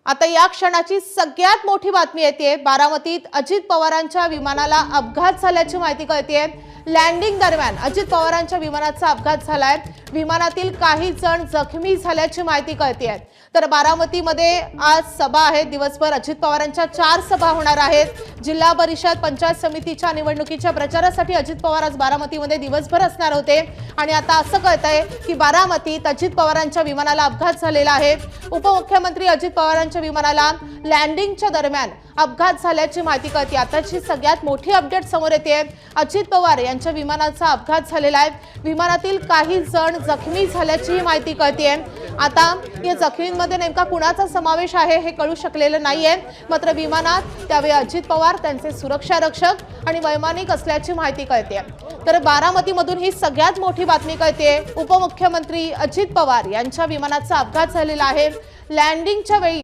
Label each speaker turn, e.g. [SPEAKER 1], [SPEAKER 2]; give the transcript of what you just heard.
[SPEAKER 1] आता या क्षणाची सगळ्यात मोठी बातमी येते। बारामतीत अजित पवारांच्या विमानाला अपघात झाल्याची माहिती कळते। लँडिंग दरम्यान अजित पवारांच्या विमानाचा अपघात झालाय। विमानातील काही जण जखमी झाल्याची माहिती कळते। तर बारामतीमध्ये आज सभा आहे। दिवसभर अजित पवारांच्या 4 सभा होणार आहेत। जिल्हा परिषद पंचायत समितीच्या निवडणुकीच्या प्रचारासाठी अजित पवार आज बारामतीमध्ये दिवसभर असणार होते आणि आता असं कळतंय की बारामतीत अजित पवारांच्या विमानाला अपघात झालेला आहे। उपमुख्यमंत्री अजित पवारांच्या विमानाला लँडिंगच्या दरम्यान अपघात झाल्याची माहिती कळते। आताची सगळ्यात मोठी अपडेट समोर येते। अजित पवार यांच्या विमानाचा अपघात झालेला आहे। विमानातील काही जण जखमी झाल्याची माहिती कळते। आता या जखमींमध्ये नेमका कुणाचा समावेश आहे हे कळू शकलेलं नाहीये। मात्र विमानात त्यावेळी अजित पवार, त्यांचे सुरक्षा रक्षक आणि वैमानिक असल्याची माहिती कळते। तर बारामतीमधून ही सगळ्यात मोठी बातमी कळते। उपमुख्यमंत्री अजित पवार यांच्या विमानाचा अपघात झालेला आहे। लँडिंगच्या वेळी